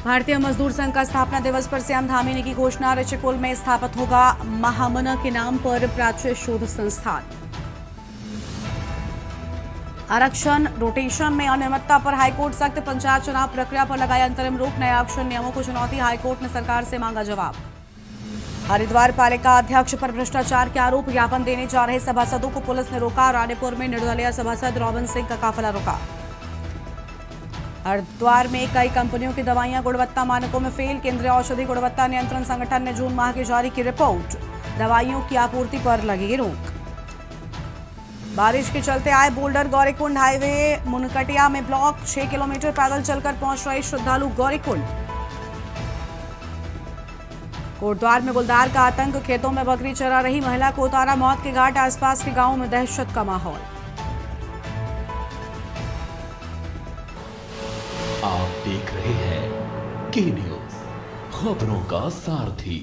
भारतीय मजदूर संघ का स्थापना दिवस पर सीएम धामी ने की घोषणा। ऋषिकुल में स्थापित होगा महामना के नाम पर प्राच्य शोध संस्थान। आरक्षण रोटेशन में अनियमितता पर हाईकोर्ट सख्त। पंचायत चुनाव प्रक्रिया पर लगाई अंतरिम रोक। नए आरक्षण नियमों को चुनौती। हाईकोर्ट ने सरकार से मांगा जवाब। हरिद्वार पालिका अध्यक्ष पर भ्रष्टाचार के आरोप। ज्ञापन देने जा रहे सभासदों को पुलिस ने रोका। रानीपुर में निर्दलीय सभासद रॉबिन सिंह का काफिला रुका। हरिद्वार में कई कंपनियों की दवाइयां गुणवत्ता मानकों में फेल। केंद्रीय औषधि गुणवत्ता नियंत्रण संगठन ने जून माह की जारी की रिपोर्ट। दवाइयों की आपूर्ति पर लगेगी रोक। बारिश के चलते आए बोल्डर गौरीकुंड हाईवे मुनकटिया में ब्लॉक। 6 किलोमीटर पैदल चलकर पहुंच रहे श्रद्धालु गौरीकुंड। कोटद्वार में गुलदार का आतंक। खेतों में बकरी चरा रही महिला को उतारा मौत के घाट। आसपास के गांवों में दहशत का माहौल। आप देख रहे हैं के न्यूज, खबरों का सारथी।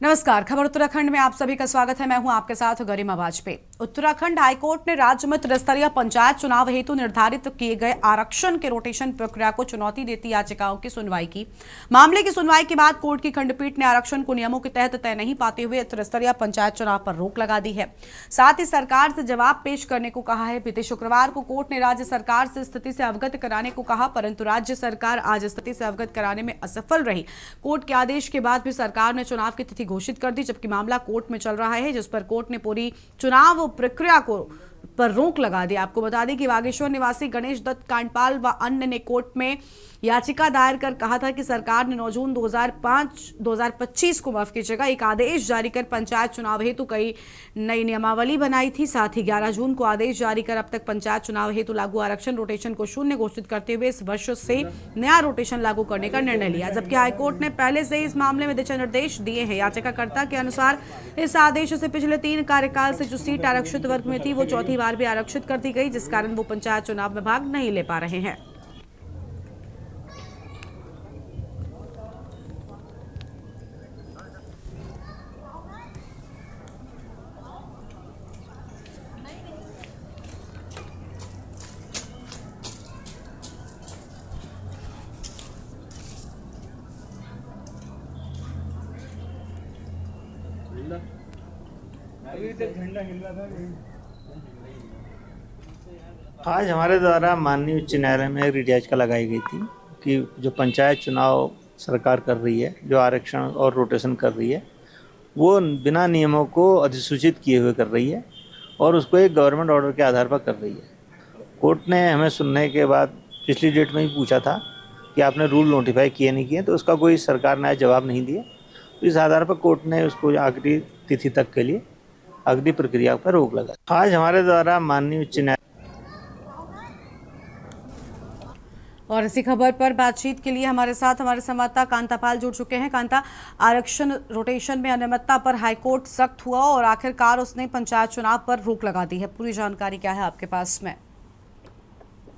नमस्कार, खबर उत्तराखंड में आप सभी का स्वागत है। मैं हूं आपके साथ गरिमा वाजपेयी। उत्तराखंड हाईकोर्ट ने राज्य में त्रिस्तरीय पंचायत चुनाव हेतु निर्धारित किए गए आरक्षण के रोटेशन प्रक्रिया को चुनौती देती याचिकाओं की सुनवाई की। मामले की सुनवाई के बाद कोर्ट की खंडपीठ ने आरक्षण को नियमों के तहत तय नहीं पाते हुए त्रिस्तरीय पंचायत चुनाव पर रोक लगा दी है। साथ ही सरकार से जवाब पेश करने को कहा है। बीते शुक्रवार को कोर्ट ने राज्य सरकार से स्थिति से अवगत कराने को कहा, परंतु राज्य सरकार आज स्थिति से अवगत कराने में असफल रही। कोर्ट के आदेश के बाद भी सरकार ने चुनाव की तिथि घोषित कर दी, जबकि मामला कोर्ट में चल रहा है, जिस पर कोर्ट ने पूरी चुनाव प्रक्रिया पर रोक लगा दी। आपको बता दें कि बागेश्वर निवासी गणेश दत्त कांडपाल व अन्य ने कोर्ट में याचिका दायर कर कहा था कि सरकार ने 9 जून 2025 को माफ कीजिएगा एक आदेश जारी कर पंचायत चुनाव हेतु कई नई नियमावली बनाई थी। साथ ही 11 जून को आदेश जारी कर अब तक पंचायत चुनाव हेतु लागू आरक्षण रोटेशन को शून्य घोषित करते हुए इस वर्ष से नया रोटेशन लागू करने का निर्णय लिया, जबकि हाईकोर्ट ने पहले से इस मामले में दिशा निर्देश दिए हैं। याचिकाकर्ता के अनुसार इस आदेश से पिछले 3 कार्यकाल से जो सीट आरक्षित वर्ग में थी वो चौथी बार भी आरक्षित कर दी गई, जिस कारण वो पंचायत चुनाव में भाग नहीं ले पा रहे हैं। आज हमारे द्वारा माननीय उच्च न्यायालय में रिट याचिका लगाई गई थी कि जो पंचायत चुनाव सरकार कर रही है, जो आरक्षण और रोटेशन कर रही है, वो बिना नियमों को अधिसूचित किए हुए कर रही है और उसको एक गवर्नमेंट ऑर्डर के आधार पर कर रही है। कोर्ट ने हमें सुनने के बाद पिछली डेट में ही पूछा था कि आपने रूल नोटिफाई किए नहीं किए, तो उसका कोई सरकार ने जवाब नहीं दिया। तो इस आधार पर कोर्ट ने उसको आखिरी तिथि तक के लिए अगली प्रक्रिया पर रोक लगा। आज हमारे द्वारा माननीय उच्च न्यायालय और इसी खबर पर बातचीत के लिए हमारे साथ हमारे संवाददाता कांता पाल जुड़ चुके हैं। कांता, आरक्षण रोटेशन में अनियमितता पर हाईकोर्ट सख्त हुआ और आखिरकार उसने पंचायत चुनाव पर रोक लगा दी है। पूरी जानकारी क्या है आपके पास में?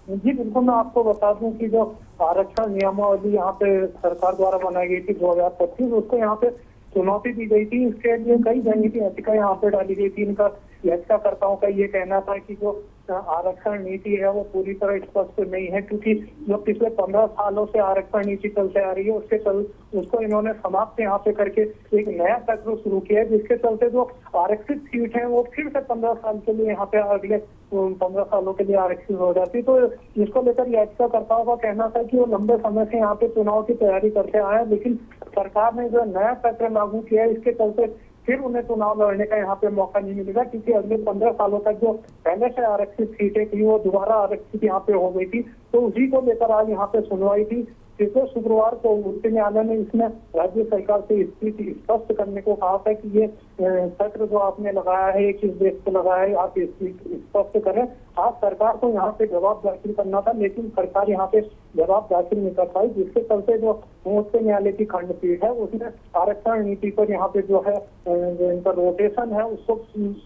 जी बिल्कुल, मैं आपको बता दूं कि जो आरक्षण नियमावली यहाँ पे सरकार द्वारा बनाई गई थी 2025, उसको यहाँ पे चुनौती दी गई थी। इसके लिए कई जनहित याचिका यहाँ पे डाली गई थी। इनका याचिकाकर्ताओं का ये कहना था कि जो आरक्षण नीति है वो पूरी तरह स्पष्ट नहीं है, क्योंकि जो पिछले 15 सालों से आरक्षण नीति चलते आ रही है उसको इन्होंने समाप्त यहाँ पे करके एक नया चक्र शुरू किया है, जिसके चलते जो आरक्षित सीट है वो फिर से 15 साल के लिए यहाँ पे अगले 15 सालों के लिए आरक्षित हो जाती। तो इसको लेकर याचिकाकर्ताओं का कहना था कि वो लंबे समय से यहाँ पे चुनाव की तैयारी करते आए हैं, लेकिन सरकार ने जो नया चक्र लागू किया है इसके चलते फिर उन्हें चुनाव लड़ने का यहाँ पे मौका नहीं मिलेगा, क्योंकि अगले 15 सालों तक जो पहले से आरक्षित सीटें थी वो दोबारा आरक्षित यहाँ पे हो गई थी। तो उसी को लेकर आज यहाँ पे सुनवाई थी। पिछले शुक्रवार को उच्च न्यायालय ने इसमें राज्य सरकार से स्थिति स्पष्ट करने को कहा था कि ये चक्र जो आपने लगाया है ये किस देश को लगाया है, आप स्पष्ट करें। आज सरकार को यहाँ पे जवाब दाखिल करना था, लेकिन सरकार यहाँ पे जवाब दाखिल नहीं कर पाई, जिसके चलते जो उच्च न्यायालय की खंडपीठ है उसने आरक्षण नीति पर यहाँ पे जो है जो इनका रोटेशन है उसको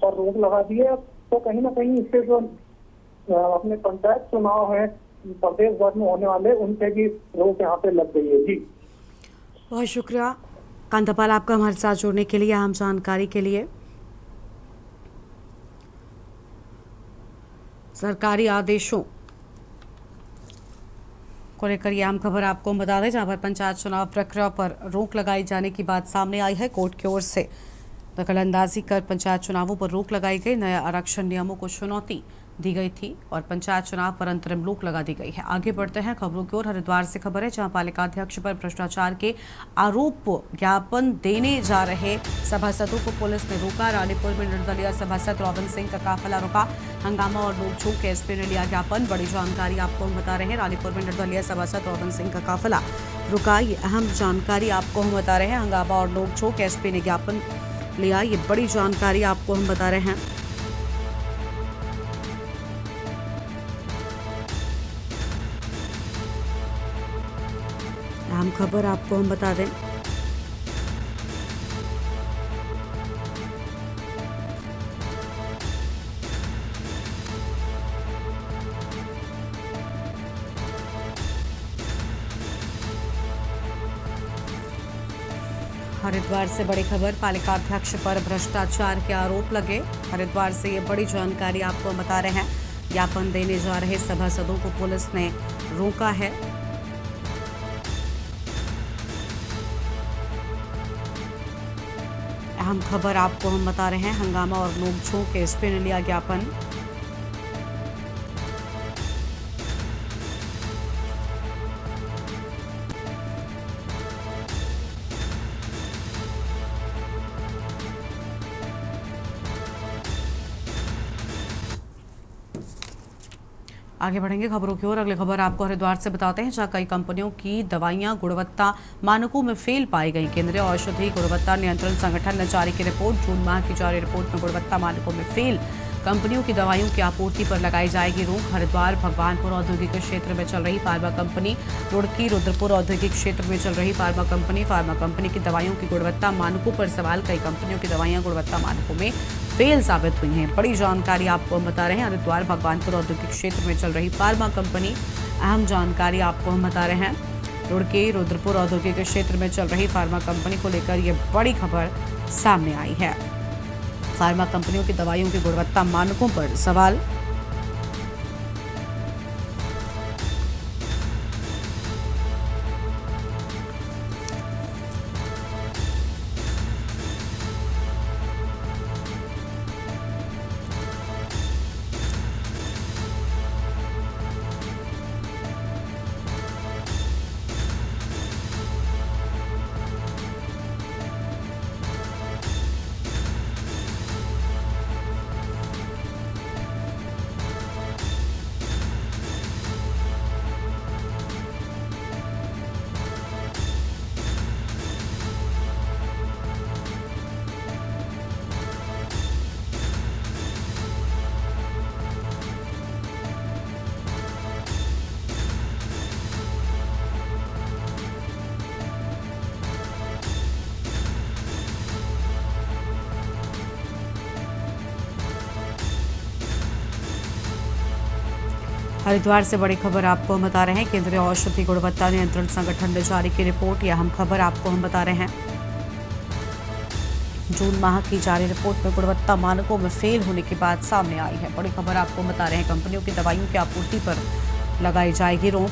पर रोक लगा दी है। तो कहीं ना कहीं इससे जो अपने पंचायत चुनाव है प्रदेश भर में होने वाले उनसे भी रोक यहाँ पे लग गई है। जी बहुत शुक्रिया कांतापाल आपका हमारे साथ जुड़ने के लिए, अहम जानकारी के लिए। सरकारी आदेशों को लेकर ये अहम खबर आपको हम बता दें, जहां पर पंचायत चुनाव प्रक्रिया पर रोक लगाई जाने की बात सामने आई है। कोर्ट की ओर से दखलंदाजी कर पंचायत चुनावों पर रोक लगाई गई। नए आरक्षण नियमों को चुनौती दी गई थी और पंचायत चुनाव पर अंतरिम रोक लगा दी गई है। आगे बढ़ते हैं खबरों की ओर। हरिद्वार से खबर है, जहां पालिका अध्यक्ष पर भ्रष्टाचार के आरोप ज्ञापन देने जा रहे सभासदों को पुलिस ने रोका। रानीपुर में निर्दलीय सभासद रॉबिन सिंह का काफिला रुका। हंगामा और नोक-झोंक के एसपी ने लिया ज्ञापन। बड़ी जानकारी आपको हम बता रहे हैं। रानीपुर में निर्दलीय सभासद रॉबिन सिंह का काफिला रुका, ये अहम जानकारी आपको हम बता रहे हैं। हंगामा और नोक-झोंक के एसपी ने ज्ञापन लिया, ये बड़ी जानकारी आपको हम बता रहे हैं। अहम खबर आपको हम बता दें। हरिद्वार से बड़ी खबर, पालिका अध्यक्ष पर भ्रष्टाचार के आरोप लगे। हरिद्वार से ये बड़ी जानकारी आपको हम बता रहे हैं। ज्ञापन देने जा रहे सभासदों को पुलिस ने रोका है। अहम खबर आपको हम बता रहे हैं। हंगामा और नोक-झोंक के एसपी ने लिया ज्ञापन। आगे बढ़ेंगे खबरों की ओर। अगली खबर आपको हरिद्वार से बताते हैं, जहां कई कंपनियों की दवाइयां गुणवत्ता मानकों में फेल पाई गई। केंद्रीय औषधि गुणवत्ता नियंत्रण संगठन ने जारी की रिपोर्ट। जून माह की जारी रिपोर्ट में गुणवत्ता मानकों में फेल कंपनियों की दवाइयों की आपूर्ति पर लगाई जाएगी रोक। हरिद्वार भगवानपुर औद्योगिक क्षेत्र में चल रही फार्मा कंपनी, रुड़की रुद्रपुर औद्योगिक क्षेत्र में चल रही फार्मा कंपनी की दवाइयों की गुणवत्ता मानकों पर सवाल। कई कंपनियों की दवाइयां गुणवत्ता मानकों में फेल साबित हुई हैं। बड़ी जानकारी आपको हम बता रहे हैं। हरिद्वार भगवानपुर औद्योगिक क्षेत्र में चल रही फार्मा कंपनी, अहम जानकारी आपको हम बता रहे हैं। रुड़की रुद्रपुर औद्योगिक क्षेत्र में चल रही फार्मा कंपनी को लेकर यह बड़ी खबर सामने आई है। फार्मा कंपनियों की दवाइयों की गुणवत्ता मानकों पर सवाल। हरिद्वार से बड़ी खबर आपको हम बता रहे हैं। केंद्रीय औषधि गुणवत्ता नियंत्रण संगठन ने जारी की रिपोर्ट, यह अहम खबर आपको हम बता रहे हैं। जून माह की जारी रिपोर्ट में गुणवत्ता मानकों में फेल होने की बात सामने आई है। बड़ी खबर आपको बता रहे हैं। कंपनियों की दवाइयों की आपूर्ति पर लगाई जाएगी रोक।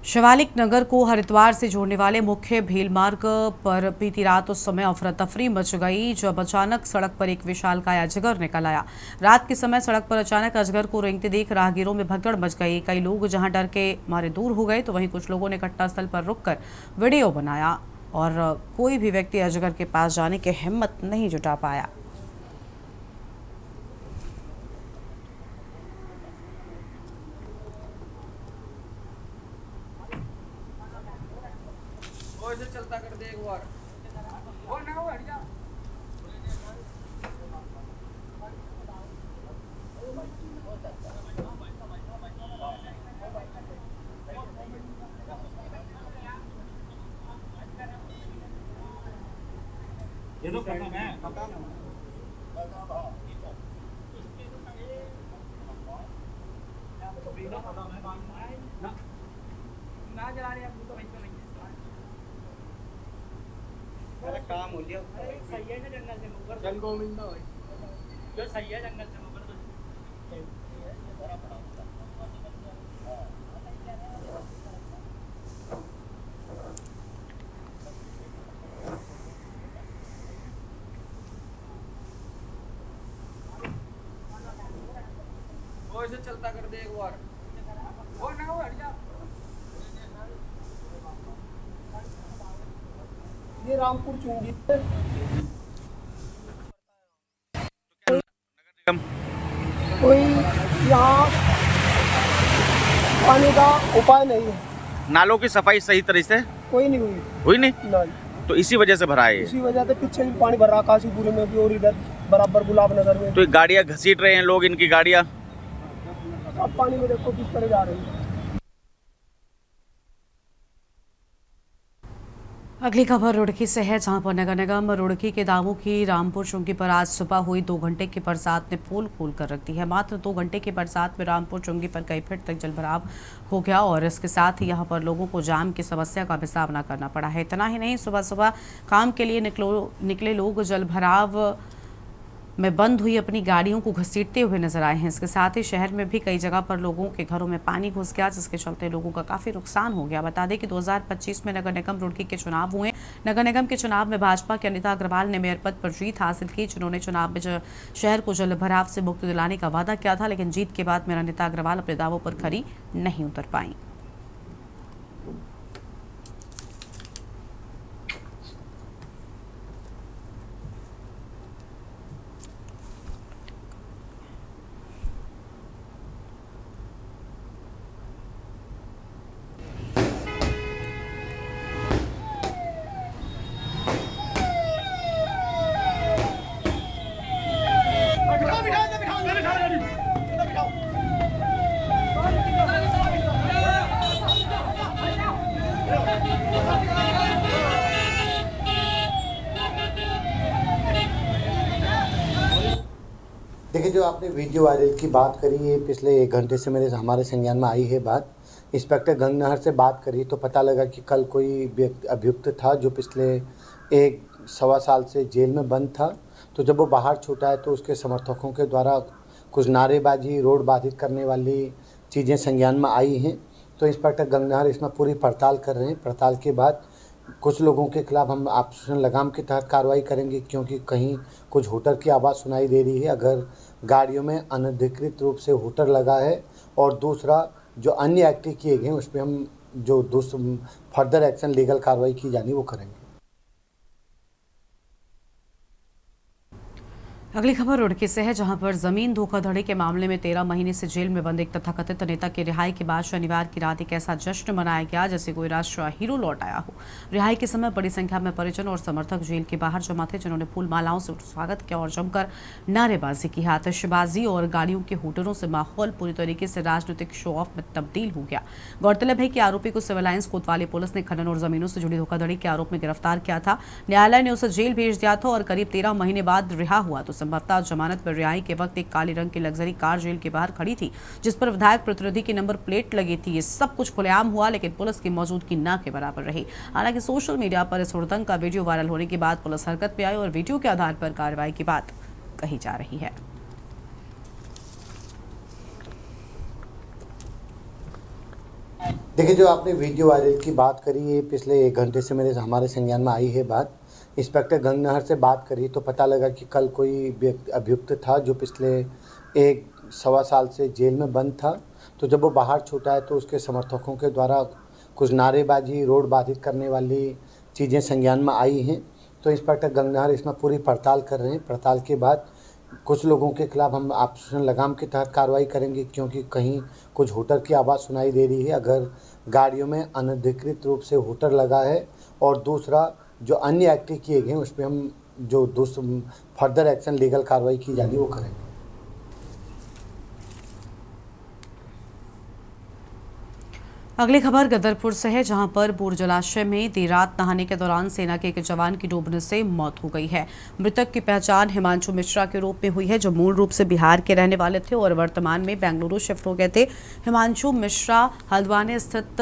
शिवालिक नगर को हरिद्वार से जोड़ने वाले मुख्य भेल मार्ग पर बीती रात उस समय अफरा तफरी मच गई जब अचानक सड़क पर एक विशालकाय अजगर निकल आया। रात के समय सड़क पर अचानक अजगर को रेंगते देख राहगीरों में भगदड़ मच गई। कई लोग जहां डर के मारे दूर हो गए, तो वहीं कुछ लोगों ने घटनास्थल पर रुककर वीडियो बनाया और कोई भी व्यक्ति अजगर के पास जाने की हिम्मत नहीं जुटा पाया। चलता कर दे एक बार वो ना हो हट जा। ये तो खत्म है, खत्म ना जला रहे हैं तो वहीं पे काम हो लिया सही है ना जंगल से मुकर चल गोविंदा हो जो सही है जंगल से मुकर तो वो ऐसे चलता कर दे एक बार वो ना वो हट जा ये रामपुर चुंगी कोई यहाँ पानी का उपाय नहीं है, नालों की सफाई सही तरह से कोई नहीं हुई नहीं, नहीं। तो इसी वजह से भरा है ये। इसी वजह से पीछे भी पानी भर रहा, काशीपुरी में भी और इधर बराबर गुलाब नगर में। तो ये गाड़ियां घसीट रहे हैं लोग, इनकी गाड़ियां अब पानी में देखो किस तरह जा रही है। अगली खबर रुड़की से है, जहां पर नगर निगम रुड़की के दावों की रामपुर चुंगी पर आज सुबह हुई 2 घंटे की बरसात ने पोल खोल कर रख दी है। मात्र 2 घंटे की बरसात में रामपुर चुंगी पर कई फीट तक जलभराव हो गया और इसके साथ ही यहां पर लोगों को जाम की समस्या का भी सामना करना पड़ा है। इतना ही नहीं, सुबह सुबह काम के लिए निकले लोग जलभराव में बंद हुई अपनी गाड़ियों को घसीटते हुए नजर आए हैं। इसके साथ ही शहर में भी कई जगह पर लोगों के घरों में पानी घुस गया, जिसके चलते लोगों का काफी नुकसान हो गया। बता दें कि 2025 में नगर निगम रुड़की के चुनाव हुए। नगर निगम के चुनाव में भाजपा के अनिता अग्रवाल ने मेयर पद पर जीत हासिल की, जिन्होंने चुनाव में शहर को जलभराव से मुक्ति दिलाने का वादा किया था, लेकिन जीत के बाद मेयर अनिता अग्रवाल अपने दावों पर खरी नहीं उतर पाई। देखिए, जो आपने वीडियो वायरल की बात करी है, पिछले 1 घंटे से हमारे संज्ञान में आई है बात। इंस्पेक्टर गंगनहर से बात करी तो पता लगा कि कल कोई अभियुक्त था जो पिछले 1-1.25 साल से जेल में बंद था। तो जब वो बाहर छूटा है तो उसके समर्थकों के द्वारा कुछ नारेबाजी, रोड बाधित करने वाली चीज़ें संज्ञान में आई हैं। तो इंस्पेक्टर गंगनहर इसमें पूरी पड़ताल कर रहे हैं। पड़ताल के बाद कुछ लोगों के खिलाफ हम ऑपरेशन लगाम के तहत कार्रवाई करेंगे, क्योंकि कहीं कुछ होटर की आवाज़ सुनाई दे रही है। अगर गाड़ियों में अनधिकृत रूप से होटर लगा है और दूसरा जो अन्य एक्टिव किए गए हैं उस पर हम जो फर्दर एक्शन लीगल कार्रवाई की जानी वो करेंगे। अगली खबर रुड़की से है, जहां पर जमीन धोखाधड़ी के मामले में 13 महीने से जेल में बंद एक तथाकथित नेता की रिहाई के बाद शनिवार की रात एक ऐसा जश्न मनाया गया जैसे कोई राष्ट्रीय हीरो लौट आया हो। रिहाई के समय बड़ी संख्या में परिजन और समर्थक जेल के बाहर जमा थे, जिन्होंने फूल मालाओं से स्वागत किया और जमकर नारेबाजी की। आतिशबाजी और गाड़ियों के होटलों से माहौल पूरी तरीके से राजनीतिक शो ऑफ में तब्दील हो गया। गौरतलब है कि आरोपी को सिविल लाइंस कोतवाली पुलिस ने खनन और जमीनों से जुड़ी धोखाधड़ी के आरोप में गिरफ्तार किया था। न्यायालय ने उसे जेल भेज दिया था और करीब 13 महीने बाद रिहा हुआ तो संभवतः जमानत पर रिहाई के वक्त एक काले रंग की लग्जरी कार जेल के बाहर खड़ी थी, जिस पर विधायक प्रतिनिधि की नंबर प्लेट लगी थी। ये सब कुछ खुलेआम हुआ, लेकिन पुलिस की मौजूदगी न के बराबर रही। हालांकि सोशल मीडिया पर इस हुड़दंग का वीडियो वायरल होने के बाद पुलिस हरकत में आई और वीडियो के आधार पर कार्रवाई की बात कही जा रही है। देखिए, जो आपने वीडियो वायरल की बात करी है, पिछले 1 घंटे से हमारे संज्ञान में आई है बात। इंस्पेक्टर गंगनहर से बात करी तो पता लगा कि कल कोई अभियुक्त था जो पिछले 1-1.25 साल से जेल में बंद था। तो जब वो बाहर छूटा है तो उसके समर्थकों के द्वारा कुछ नारेबाजी, रोड बाधित करने वाली चीज़ें संज्ञान में आई हैं। तो इंस्पेक्टर गंगनहर इसमें पूरी पड़ताल कर रहे हैं। पड़ताल के बाद कुछ लोगों के खिलाफ हम ऑपरेशन लगाम के तहत कार्रवाई करेंगे, क्योंकि कहीं कुछ होटर की आवाज़ सुनाई दे रही है। अगर गाड़ियों में अनधिकृत रूप से होटर लगा है और दूसरा जो अन्य एक्टिव किए गए हैं उस पर हम जो फर्दर एक्शन लीगल कार्रवाई की जानी वो करेंगे। अगली खबर गदरपुर से है, जहां पर बोर जलाशय में देर रात नहाने के दौरान सेना के एक जवान की डूबने से मौत हो गई है। मृतक की पहचान हिमांशु मिश्रा के रूप में हुई है, जो मूल रूप से बिहार के रहने वाले थे और वर्तमान में बेंगलुरु शिफ्ट हो गए थे। हिमांशु मिश्रा हल्द्वानी स्थित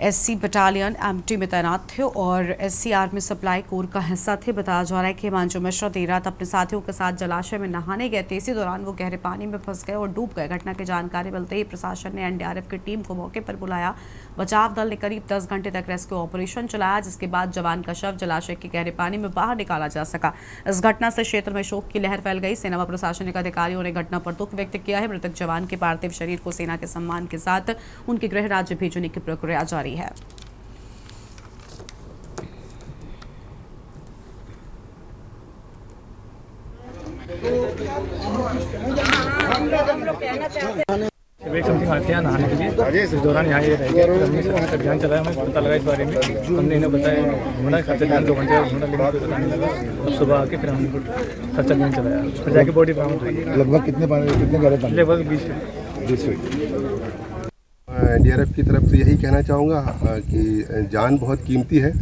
एससी बटालियन एमटी में तैनात थे और एससी आर्मी सप्लाई कोर का हिस्सा थे। बताया जा रहा है कि हिमांशु मिश्रा देर रात अपने साथियों के साथ जलाशय में नहाने गए थे। इसी दौरान वो गहरे पानी में फंस गए और डूब गए। घटना की जानकारी मिलते ही प्रशासन ने एनडीआरएफ की टीम को मौके पर बुलाया। बचाव दल ने करीब 10 घंटे तक रेस्क्यू ऑपरेशन चलाया, जिसके बाद जवान का शव जलाशय के गहरे पानी में बाहर निकाला जा सका। इस घटना से क्षेत्र में शोक की लहर फैल गई। सेना व प्रशासनिक अधिकारियों ने घटना पर दुख व्यक्त किया है। मृतक जवान के पार्थिव शरीर को सेना के सम्मान के साथ उनके गृह राज्य भेजने की प्रक्रिया जारी है। समथिंग आते हैं नहाने के लिए। इस दौरान यहाँ ये रह गया। हमने सर्च अभियान चलाया, हमें पता लगा इस बारे में। हमने इन्हें बताया, ढूंढा खाते 2 घंटे ढूंढा, लेकिन कोई पता नहीं लगा। अब सुबह आके फिर हमने सर्च अभियान चलाया, फिर जाके बॉडी बरामद हुई। लगभग कितने गहरे पानी? लगभग 20 फीट। एनडीआरएफ की तरफ से यही कहना चाहूँगा कि जान बहुत कीमती है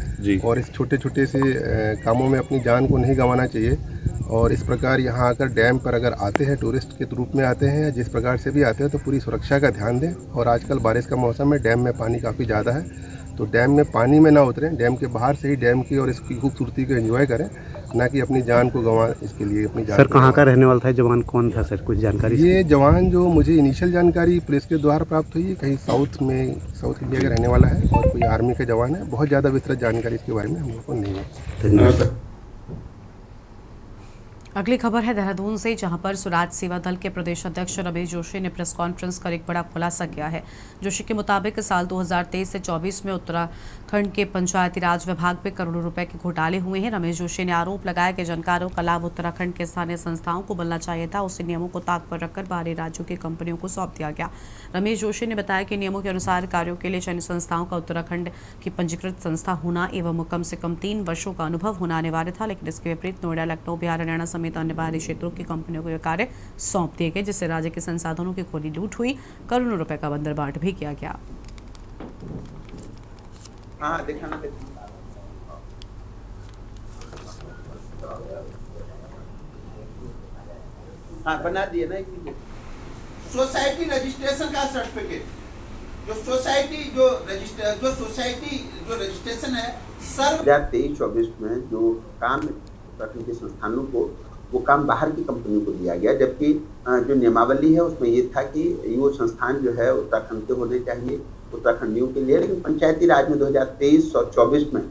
और इस छोटे छोटे से कामों में अपनी जान को नहीं गंवाना चाहिए। और इस प्रकार यहाँ आकर डैम पर अगर आते हैं, टूरिस्ट के रूप में आते हैं या जिस प्रकार से भी आते हैं, तो पूरी सुरक्षा का ध्यान दें। और आजकल बारिश का मौसम है, डैम में पानी काफ़ी ज़्यादा है, तो डैम में पानी में ना उतरें। डैम के बाहर से ही डैम की और इसकी खूबसूरती को एंजॉय करें, ना कि अपनी जान को गंवा इसके लिए अपनी जान। सर कहाँ का रहने वाला था जवान, कौन था सर, कुछ जानकारी? ये जवान जो मुझे इनिशियल जानकारी पुलिस के द्वारा प्राप्त हुई है, कहीं साउथ इंडिया का रहने वाला है और कोई आर्मी का जवान है। बहुत ज़्यादा विस्तृत जानकारी इसके बारे में हम लोग को नहीं है। धन्यवाद। अगली खबर है देहरादून से, जहां पर स्वराज सेवा दल के प्रदेश अध्यक्ष रमेश जोशी ने प्रेस कॉन्फ्रेंस कर एक बड़ा खुलासा किया है। जोशी के मुताबिक साल 2023 से 24 में उत्तराखंड के पंचायती राज विभाग में करोड़ों रुपए के घोटाले हुए हैं। रमेश जोशी ने आरोप लगाया कि जानकारों का लाभ उत्तराखंड के स्थानीय संस्थाओं को मिलना चाहिए था, उसी नियमों को ताक पर रखकर बाहरी राज्यों की कंपनियों को सौंप दिया गया। रमेश जोशी ने बताया कि नियमों के अनुसार कार्यों के लिए चयनित संस्थाओं का उत्तराखंड की पंजीकृत संस्था होना एवं कम से कम 3 वर्षों का अनुभव होना अनिवार्य था, लेकिन इसके विपरीत नोएडा, लखनऊ, बिहार, हरियाणा समेत अन्य बाहरी क्षेत्रों की कंपनियों को यह कार्य सौंप दिए गए, जिससे राज्य के संसाधनों की खुली लूट हुई। करोड़ों रुपए का बंदरबांट भी किया गया। बना दिए ना सोसाइटी रजिस्ट्रेशन का सर्टिफिकेट, जो सोसाइटी जो रजिस्ट्रेशन है सर 2023-24 में जो काम उत्तराखंड के संस्थानों को वो काम बाहर की कंपनियों को दिया गया, जबकि जो नियमावली है उसमें ये था कि वो संस्थान जो है उत्तराखंड के होने चाहिए, उत्तराखंडियों के लिए। लेकिन पंचायती राज में 2023 और 24 में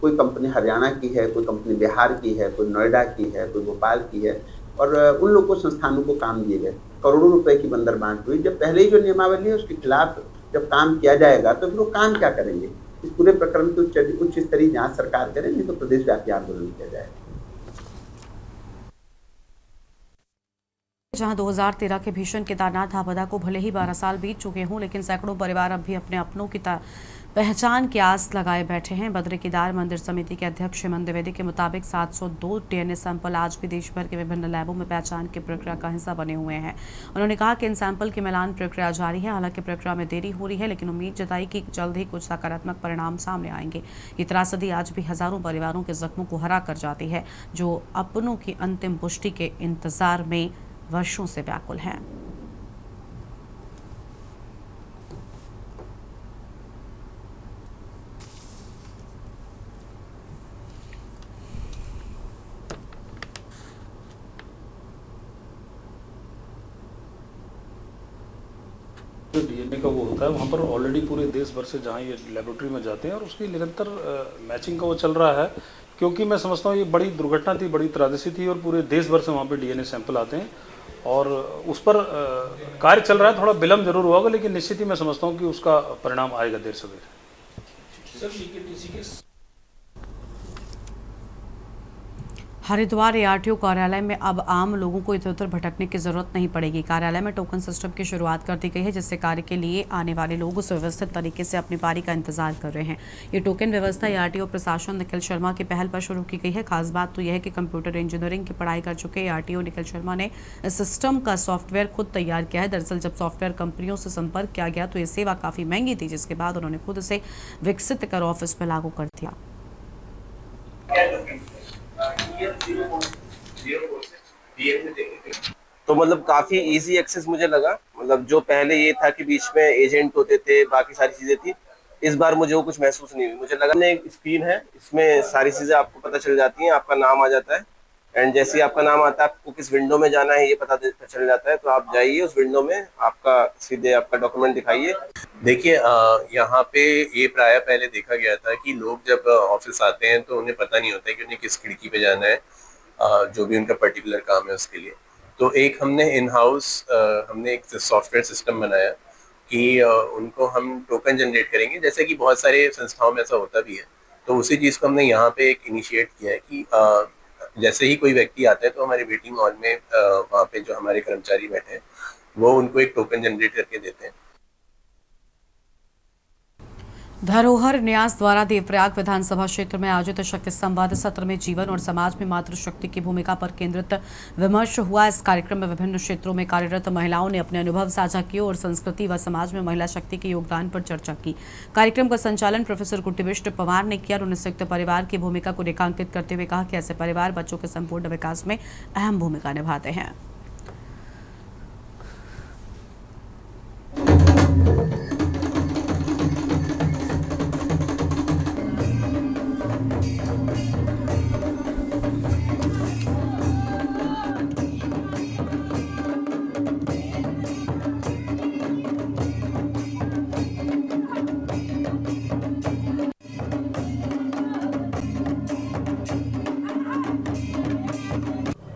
कोई कंपनी हरियाणा की है, कोई कंपनी बिहार की है, कोई नोएडा की है, कोई भोपाल की है, और उन लोगों को संस्थानों को काम दिए गए। करोड़ों रुपए की बंदरबांट हुई। जब पहले ही जो नियमावली है उसके खिलाफ जब काम किया जाएगा तो फिर वो काम क्या करेंगे? इस पूरे प्रकरण की उच्च स्तरीय जांच सरकार करे, नहीं तो प्रदेश व्यापी आंदोलन किया जाएगा। जहां 2013 के भीषण केदारनाथ आपदा को भले ही 12 साल बीत चुके हों, लेकिन सैकड़ों परिवार अब भी अपने अपनों की पहचान की आस लगाए बैठे हैं। बद्री केदार मंदिर समिति के अध्यक्ष हेमंत द्विवेदी के मुताबिक 702 डीएनए सैंपल आज भी देश भर के विभिन्न लैबों में पहचान की प्रक्रिया का हिस्सा बने हुए हैं। उन्होंने कहा कि इन सैंपल की मिलान प्रक्रिया जारी है। हालांकि प्रक्रिया में देरी हो रही है, लेकिन उम्मीद जताई कि जल्द ही कुछ सकारात्मक परिणाम सामने आएंगे। ये त्रासदी आज भी हजारों परिवारों के जख्मों को हरा कर जाती है, जो अपनों की अंतिम पुष्टि के इंतजार में वर्षों से व्याकुल हैं। जो डीएनए का वो होता है वहाँ पर ऑलरेडी पूरे देश भर से जहाँ ये लेबोरेटरी में जाते हैं और उसकी निरंतर मैचिंग का वो चल रहा है, क्योंकि मैं समझता हूँ ये बड़ी दुर्घटना थी, बड़ी त्रासदी थी और पूरे देश भर से वहाँ पे डीएनए सैंपल आते हैं और उस पर कार्य चल रहा है। थोड़ा विलम्ब जरूर होगा, लेकिन निश्चित ही मैं समझता हूँ कि उसका परिणाम आएगा देर से देर। हरिद्वार एआरटीओ कार्यालय में अब आम लोगों को इधर उधर भटकने की जरूरत नहीं पड़ेगी। कार्यालय में टोकन सिस्टम की शुरुआत कर दी गई है, जिससे कार्य के लिए आने वाले लोग सुव्यवस्थित तरीके से अपनी पारी का इंतजार कर रहे हैं। ये टोकन व्यवस्था एआरटीओ प्रशासन निखिल शर्मा की पहल पर शुरू की गई है। खास बात तो यह है कि कंप्यूटर इंजीनियरिंग की पढ़ाई कर चुके एआरटीओ निखिल शर्मा ने इस सिस्टम का सॉफ्टवेयर खुद तैयार किया है। दरअसल जब सॉफ्टवेयर कंपनियों से संपर्क किया गया तो ये सेवा काफी महंगी थी, जिसके बाद उन्होंने खुद इसे विकसित कर ऑफिस में लागू कर दिया। तो मतलब काफी इजी एक्सेस मुझे लगा। मतलब जो पहले ये था कि बीच में एजेंट होते थे, बाकी सारी चीजें थी, इस बार मुझे वो कुछ महसूस नहीं हुई। मुझे लगा एक स्क्रीन है, इसमें सारी चीजें आपको पता चल जाती हैं, आपका नाम आ जाता है एंड जैसे ही आपका नाम आता है आपको किस विंडो में जाना है ये पता चल जाता है। तो आप जाइए उस विंडो में, आपका सीधे आपका डॉक्यूमेंट दिखाइए। देखिए यहाँ पे ये प्राय पहले देखा गया था कि लोग जब ऑफिस आते हैं तो उन्हें पता नहीं होता है कि उन्हें किस खिड़की पे जाना है, जो भी उनका पर्टिकुलर काम है उसके लिए। तो एक हमने इन हाउस हमने एक सॉफ्टवेयर सिस्टम बनाया कि उनको हम टोकन जनरेट करेंगे, जैसे कि बहुत सारे संस्थाओं में ऐसा होता भी है। तो उसी चीज़ को हमने यहाँ पे एक इनिशिएट किया है कि जैसे ही कोई व्यक्ति आता है तो हमारे वेटिंग हॉल में वहाँ पे जो हमारे कर्मचारी बैठे हैं वो उनको एक टोकन जनरेट करके देते हैं। धरोहर न्यास द्वारा देवप्रयाग विधानसभा क्षेत्र में आयोजित शक्ति संवाद सत्र में जीवन और समाज में मातृशक्ति की भूमिका पर केंद्रित विमर्श हुआ। इस कार्यक्रम में विभिन्न क्षेत्रों में कार्यरत महिलाओं ने अपने अनुभव साझा किए और संस्कृति व समाज में महिला शक्ति के योगदान पर चर्चा की। कार्यक्रम का संचालन प्रोफेसर गुट्टीबिष्ट पवार ने किया और उन्होंने संयुक्त परिवार की भूमिका को रेखांकित करते हुए कहा कि ऐसे परिवार बच्चों के संपूर्ण विकास में अहम भूमिका निभाते हैं।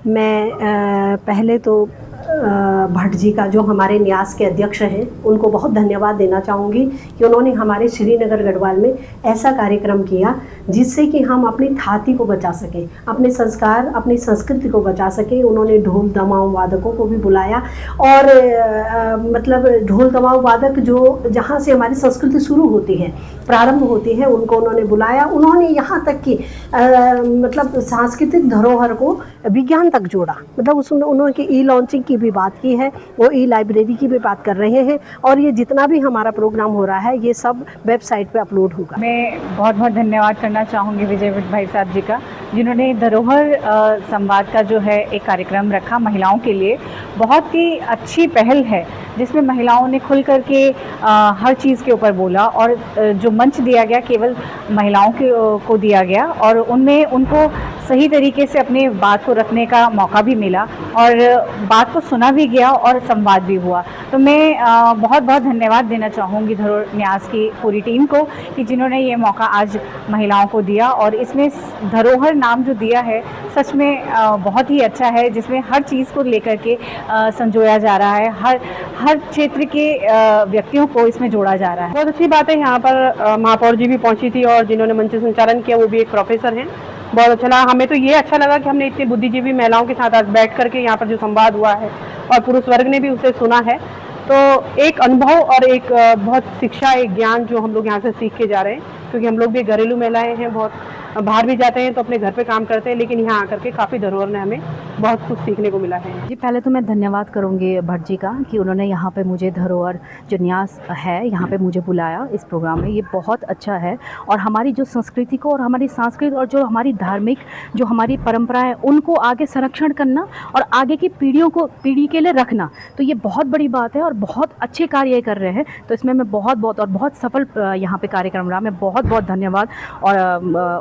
मैं पहले तो भट्ट जी का जो हमारे न्यास के अध्यक्ष हैं उनको बहुत धन्यवाद देना चाहूँगी कि उन्होंने हमारे श्रीनगर गढ़वाल में ऐसा कार्यक्रम किया जिससे कि हम अपनी थाती को बचा सकें, अपने संस्कार अपनी संस्कृति को बचा सकें। उन्होंने ढोल दमाऊ वादकों को भी बुलाया और मतलब ढोल दमाऊ वादक जो जहाँ से हमारी संस्कृति शुरू होती है, प्रारंभ होती है, उनको उन्होंने बुलाया। उन्होंने यहाँ तक कि मतलब सांस्कृतिक धरोहर को विज्ञान तक जोड़ा, मतलब उसमें उन्होंने ई लॉन्चिंग की भी बात की है, वो ई लाइब्रेरी की भी बात कर रहे हैं और ये जितना भी हमारा प्रोग्राम हो रहा है ये सब वेबसाइट पे अपलोड होगा। मैं बहुत बहुत धन्यवाद करना चाहूँगी विजय भट्ट भाई साहब जी का, जिन्होंने धरोहर संवाद का जो है एक कार्यक्रम रखा महिलाओं के लिए। बहुत ही अच्छी पहल है जिसमें महिलाओं ने खुल करके हर चीज़ के ऊपर बोला और जो मंच दिया गया केवल महिलाओं को दिया गया और उनमें उनको सही तरीके से अपने बात को रखने का मौका भी मिला और बात को सुना भी गया और संवाद भी हुआ। तो मैं बहुत बहुत धन्यवाद देना चाहूँगी धरोहर न्यास की पूरी टीम को कि जिन्होंने ये मौका आज महिलाओं को दिया और इसमें धरोहर नाम जो दिया है सच में बहुत ही अच्छा है, जिसमें हर चीज़ को लेकर के संजोया जा रहा है, हर क्षेत्र के व्यक्तियों को इसमें जोड़ा जा रहा है। बहुत अच्छी बात है। यहाँ पर महापौर जी भी पहुँची थी और जिन्होंने मंच संचालन किया वो भी एक प्रोफेसर हैं। बहुत अच्छा लगा, हमें तो ये अच्छा लगा कि हमने इतनी बुद्धिजीवी महिलाओं के साथ आज बैठ करके यहाँ पर जो संवाद हुआ है और पुरुष वर्ग ने भी उसे सुना है, तो एक अनुभव और एक बहुत शिक्षा, एक ज्ञान जो हम लोग यहाँ से सीख के जा रहे हैं, क्योंकि हम लोग भी घरेलू महिलाएं हैं, बहुत बाहर भी जाते हैं तो अपने घर पे काम करते हैं, लेकिन यहाँ आकर के काफ़ी धरोहर ने हमें बहुत कुछ सीखने को मिला है। जी पहले तो मैं धन्यवाद करूँगी भट्ट जी का कि उन्होंने यहाँ पे मुझे धरोहर जो न्यास है यहाँ पे मुझे बुलाया इस प्रोग्राम में। ये बहुत अच्छा है और हमारी जो संस्कृति को और हमारी संस्कृति और जो हमारी धार्मिक जो हमारी परंपराएं उनको आगे संरक्षण करना और आगे की पीढ़ी के लिए रखना, तो ये बहुत बड़ी बात है और बहुत अच्छे कार्य कर रहे हैं। तो इसमें मैं बहुत सफल यहाँ पे कार्यक्रम रहा। मैं बहुत धन्यवाद और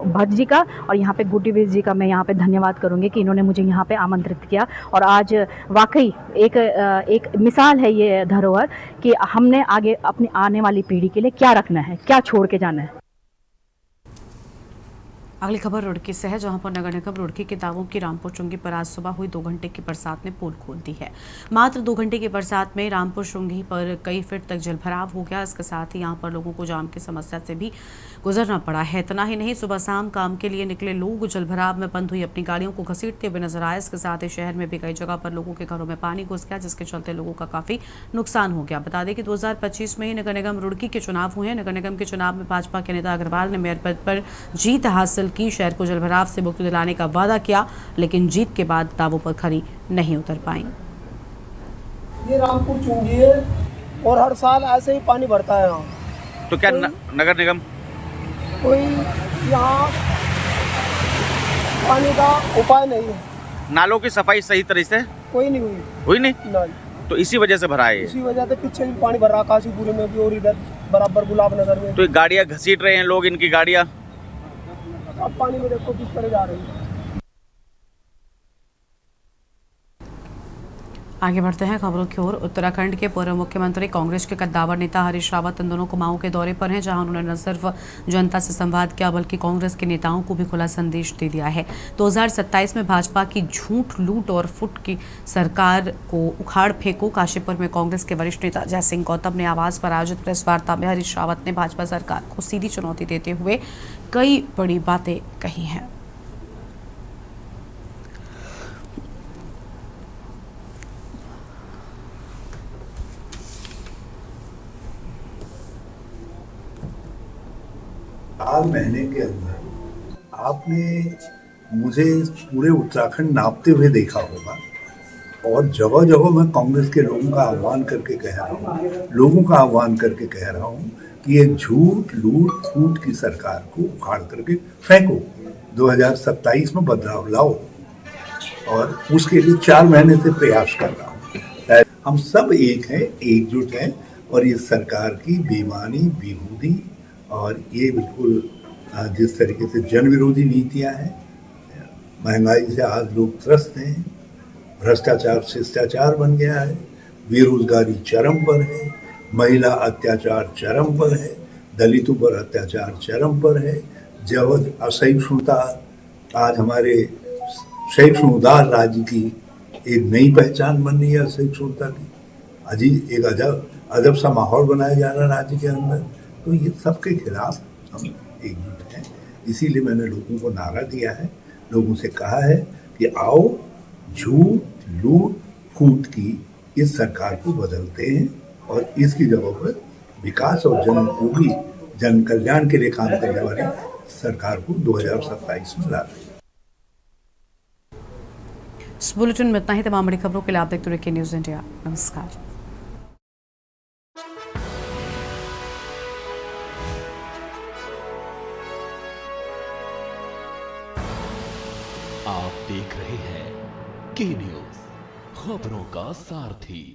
भट्ट जी का और यहाँ पे गुट्टीबिष्ट जी का मैं यहाँ पे धन्यवाद करूँगी कि इन्होंने मुझे यहाँ पे आमंत्रित किया। और आज वाकई एक मिसाल है ये धरोहर कि हमने आगे अपनी आने वाली पीढ़ी के लिए क्या रखना है, क्या छोड़ के जाना है। अगली खबर रुड़की से है, जहां पर नगर निगम रुड़की के दावों की रामपुर चुंगी पर आज सुबह हुई 2 घंटे की बरसात ने पोल खोल दी है। मात्र 2 घंटे की बरसात में रामपुर चुंगी पर कई फीट तक जलभराव हो गया। इसके साथ ही यहां पर लोगों को जाम की समस्या से भी गुजरना पड़ा है। इतना ही नहीं, सुबह शाम काम के लिए निकले लोग जलभराव में बंद हुई अपनी गाड़ियों को घसीटते हुए नजर आए। इसके साथ ही शहर में भी कई जगह पर लोगों के घरों में पानी घुस गया, जिसके चलते लोगों का काफी नुकसान हो गया। बता दें कि 2025 में ही नगर निगम रुड़की के चुनाव हुए हैं। नगर निगम के चुनाव में भाजपा के नेता अग्रवाल ने मेयर पद पर जीत हासिल की, शहर को जलभराव से मुक्ति दिलाने का वादा किया, लेकिन जीत के बाद दावों पर खरी नहीं उतर पाई। ये रामपुर चुंगी है और हर साल ऐसे ही पानी भरता है यहाँ। तो क्या नगर निगम कोई यहाँ पानी का उपाय नहीं है? नालों की सफाई सही तरह से कोई नहीं हुई नहीं, तो इसी वजह से भरा है। इसी वजह से पीछे भी पानी भर रहा, काशीपुर में भी और इधर बराबर गुलाब नगर में। तो ये गाड़ियाँ घसीट रहे हैं लोग, इनकी गाड़ियाँ अब पानी में देखो किस तरह जा रही है। आगे बढ़ते हैं खबरों की ओर। उत्तराखंड के पूर्व मुख्यमंत्री कांग्रेस के कद्दावर नेता हरीश रावत इन दोनों कुमाऊं के दौरे पर हैं, जहां उन्होंने न सिर्फ जनता से संवाद किया बल्कि कांग्रेस के नेताओं को भी खुला संदेश दे दिया है। 2027 में भाजपा की झूठ, लूट और फुट की सरकार को उखाड़ फेंको। काशीपुर में कांग्रेस के वरिष्ठ नेता जय सिंह गौतम ने आवास पर आयोजित प्रेस वार्ता में हरीश रावत ने भाजपा सरकार को सीधी चुनौती देते हुए कई बड़ी बातें कही हैं। साल महीने के अंदर आपने मुझे पूरे उत्तराखंड नापते हुए देखा होगा, और जगह जगह मैं कांग्रेस के लोगों का आह्वान करके कह रहा हूँ कि ये झूठ, लूट, फूट की सरकार को उखाड़ करके फेंको, 2027 में बदलाव लाओ, और उसके लिए 4 महीने से प्रयास कर रहा हूँ। हम सब एक हैं, एकजुट हैं, और ये सरकार की बेईमानी, बेहूदी और ये बिल्कुल जिस तरीके से जन विरोधी नीतियां हैं, महंगाई से आज लोग त्रस्त हैं, भ्रष्टाचार शिष्टाचार बन गया है, बेरोजगारी चरम पर है, महिला अत्याचार चरम पर है, दलितों पर अत्याचार चरम पर है, जब असहिष्णुता आज हमारे सहिष्णु उदार राज्य की एक नई पहचान बन रही है असहिष्णुता की। अजीब एक अजब सा माहौल बनाया जा रहा है राज्य के अंदर। तो ये सबके खिलाफ हम एकजुट हैं। इसीलिए मैंने लोगों को नारा दिया है, लोगों से कहा है कि आओ झूठ, लूट, फूट की इस सरकार को बदलते हैं और इसकी जगह पर विकास और जनोपयोगी, जन कल्याण के लिए काम करने वाली सरकार को 2027 में ला रहे हैं। इस बुलेटिन में इतना ही। तमाम बड़ी खबरों के लिए आप देखते रहिए न्यूज़ इंडिया। नमस्कार। आप देख रहे हैं के न्यूज़, खबरों का सारथी।